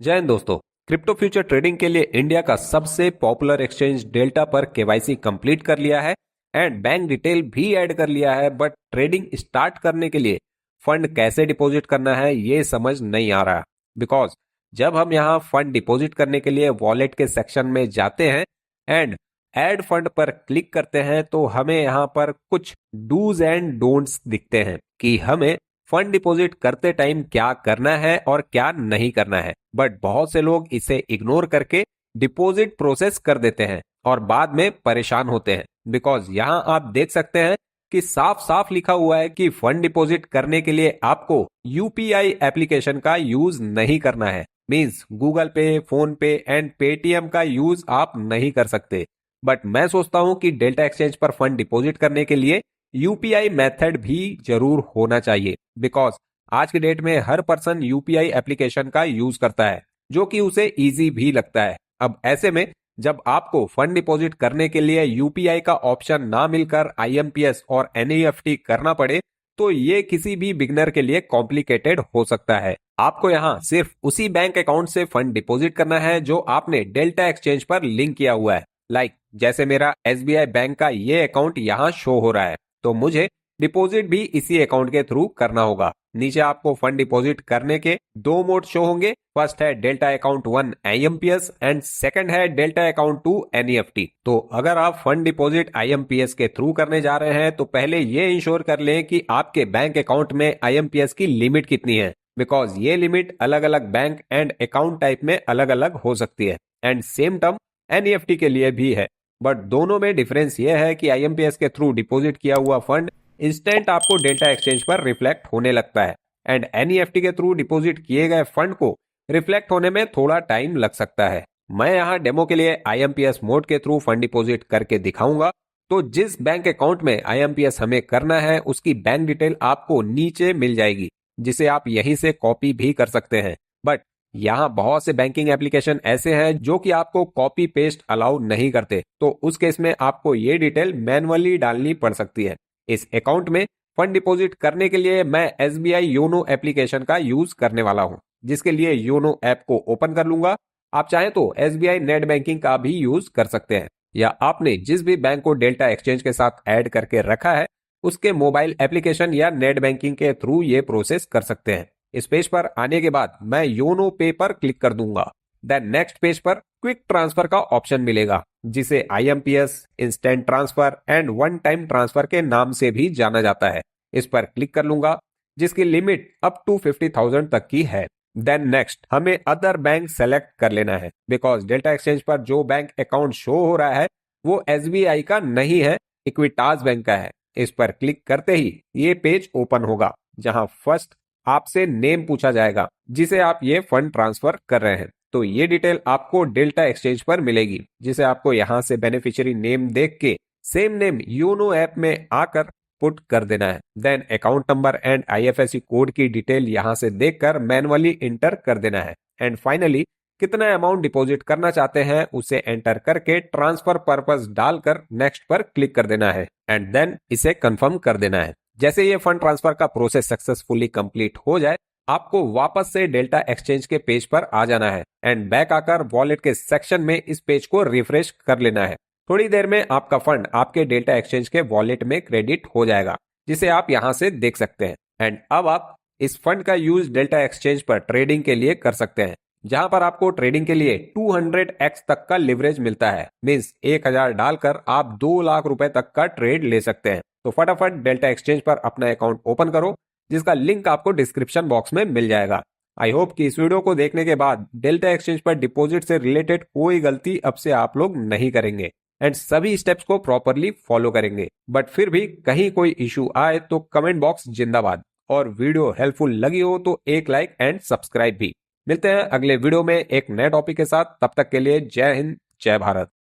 जय हिंद दोस्तों। Crypto future trading के लिए इंडिया का सबसे पॉपुलर एक्सचेंज डेल्टा पर केवाईसी कंप्लीट कर लिया है एंड बैंक डिटेल भी ऐड कर लिया है, बट ट्रेडिंग स्टार्ट करने के लिए फंड कैसे डिपॉजिट करना है ये समझ नहीं आ रहा। बिकॉज जब हम यहाँ फंड डिपॉजिट करने के लिए वॉलेट के सेक्शन में जाते हैं एंड ऐड फंड पर क्लिक करते हैं तो हमें यहाँ पर कुछ डूज एंड डोंट्स दिखते हैं कि हमें फंड डिपॉजिट करते टाइम क्या करना है और क्या नहीं करना है। बट बहुत से लोग इसे इग्नोर करके डिपॉजिट प्रोसेस कर देते हैं और बाद में परेशान होते हैं। बिकॉज यहां आप देख सकते हैं कि साफ साफ लिखा हुआ है कि फंड डिपॉजिट करने के लिए आपको यूपीआई एप्लीकेशन का यूज नहीं करना है। मींस गूगल पे, फोन पे एंड पेटीएम का यूज आप नहीं कर सकते। बट मैं सोचता हूं कि डेल्टा एक्सचेंज पर फंड डिपॉजिट करने के लिए यूपीआई मेथड भी जरूर होना चाहिए। बिकॉज आज के डेट में हर पर्सन यूपीआई एप्लीकेशन का यूज करता है जो कि उसे इजी भी लगता है। अब ऐसे में जब आपको फंड डिपॉजिट करने के लिए यूपीआई का ऑप्शन ना मिलकर आईएमपीएस और एनईएफटी करना पड़े तो ये किसी भी बिगनर के लिए कॉम्प्लिकेटेड हो सकता है। आपको यहाँ सिर्फ उसी बैंक अकाउंट से फंड डिपॉजिट करना है जो आपने डेल्टा एक्सचेंज पर लिंक किया हुआ है। लाइक जैसे मेरा एसबीआई बैंक का ये अकाउंट यहाँ शो हो रहा है तो मुझे डिपॉजिट भी इसी अकाउंट के थ्रू करना होगा। नीचे आपको फंड डिपॉजिट करने के दो मोड शो होंगे। फर्स्ट है delta account 1 IMPS and second है डेल्टा अकाउंट 2 एनईएफटी। तो अगर आप फंड डिपॉजिट आईएमपीएस के थ्रू करने जा रहे हैं तो पहले ये इंश्योर कर लें कि आपके बैंक अकाउंट में आईएमपीएस की लिमिट कितनी है। बिकॉज ये लिमिट अलग अलग बैंक एंड अकाउंट टाइप में अलग अलग हो सकती है एंड सेम टर्म एनईएफटी के लिए भी है। बट दोनों में डिफरेंस यह है कि आईएमपीएस के थ्रू डिपॉजिट किया हुआ फंड इंस्टेंट आपको डेल्टा एक्सचेंज पर रिफ्लेक्ट होने लगता है एंड एनईएफटी के थ्रू डिपॉजिट किए गए फंड को रिफ्लेक्ट होने में थोड़ा टाइम लग सकता है। मैं यहाँ डेमो के लिए आईएमपीएस मोड के थ्रू फंड डिपॉजिट करके दिखाऊंगा। तो जिस बैंक अकाउंट में आईएमपीएस हमें करना है उसकी बैंक डिटेल आपको नीचे मिल जाएगी जिसे आप यहीं से कॉपी भी कर सकते हैं। बट यहाँ बहुत से बैंकिंग एप्लीकेशन ऐसे हैं जो कि आपको कॉपी पेस्ट अलाउ नहीं करते, तो उस केस में आपको ये डिटेल मैनुअली डालनी पड़ सकती है। इस अकाउंट में फंड डिपॉजिट करने के लिए मैं एसबीआई योनो एप्लीकेशन का यूज करने वाला हूं, जिसके लिए योनो ऐप को ओपन कर लूंगा। आप चाहें तो एसबीआई नेट बैंकिंग का भी यूज कर सकते हैं या आपने जिस भी बैंक को डेल्टा एक्सचेंज के साथ ऐड करके रखा है उसके मोबाइल एप्लीकेशन या नेट बैंकिंग के थ्रू ये प्रोसेस कर सकते हैं। इस पेज पर आने के बाद मैं योनो पे पर क्लिक कर दूंगा। देन नेक्स्ट पेज पर क्विक ट्रांसफर का ऑप्शन मिलेगा जिसे IMPS, instant transfer and one time transfer के नाम से भी जाना जाता है। इस पर क्लिक कर लूंगा जिसकी लिमिट अप टू 50,000 तक की है। देन नेक्स्ट हमें अदर बैंक सेलेक्ट कर लेना है बिकॉज डेल्टा एक्सचेंज पर जो बैंक अकाउंट शो हो रहा है वो एसबीआई का नहीं है, इक्विटास बैंक का है। इस पर क्लिक करते ही ये पेज ओपन होगा जहां फर्स्ट आपसे नेम पूछा जाएगा जिसे आप ये फंड ट्रांसफर कर रहे हैं। तो ये डिटेल आपको डेल्टा एक्सचेंज पर मिलेगी जिसे आपको यहां से बेनिफिशियरी नेम देख के सेम नेम योनो ऐप में आकर पुट कर देना है। Then account number and IFSC code की डिटेल यहां से देखकर मैनुअली इंटर कर देना है एंड फाइनली कितना अमाउंट डिपॉजिट करना चाहते हैं उसे एंटर करके ट्रांसफर पर्पस डालकर नेक्स्ट पर क्लिक कर देना है एंड देन इसे कंफर्म कर देना है। जैसे ये फंड ट्रांसफर का प्रोसेस सक्सेसफुली कंप्लीट हो जाए आपको वापस से डेल्टा एक्सचेंज के पेज पर आ जाना है एंड बैक आकर वॉलेट के सेक्शन में इस पेज को रिफ्रेश कर लेना है। थोड़ी देर में आपका फंड आपके डेल्टा एक्सचेंज के वॉलेट में क्रेडिट हो जाएगा जिसे आप यहां से देख सकते हैं एंड अब आप इस फंड का यूज डेल्टा एक्सचेंज पर ट्रेडिंग के लिए कर सकते हैं जहां पर आपको ट्रेडिंग के लिए 200x तक का लिवरेज मिलता है। मींस 1000 डालकर आप 2 लाख रुपए तक का ट्रेड ले सकते हैं। तो फटाफट डेल्टा एक्सचेंज पर अपना अकाउंट ओपन करो जिसका लिंक आपको डिस्क्रिप्शन बॉक्स में मिल जाएगा। आई होप कि इस वीडियो को देखने के बाद डेल्टा एक्सचेंज पर डिपॉजिट से रिलेटेड कोई गलती अब से आप लोग नहीं करेंगे एंड सभी स्टेप्स को प्रॉपरली फॉलो करेंगे। बट फिर भी कहीं कोई इशू आए तो कमेंट बॉक्स जिंदाबाद और वीडियो हेल्पफुल लगी हो तो एक लाइक एंड सब्सक्राइब भी। मिलते हैं अगले वीडियो में एक नए टॉपिक के साथ। तब तक के लिए जय हिंद, जय भारत।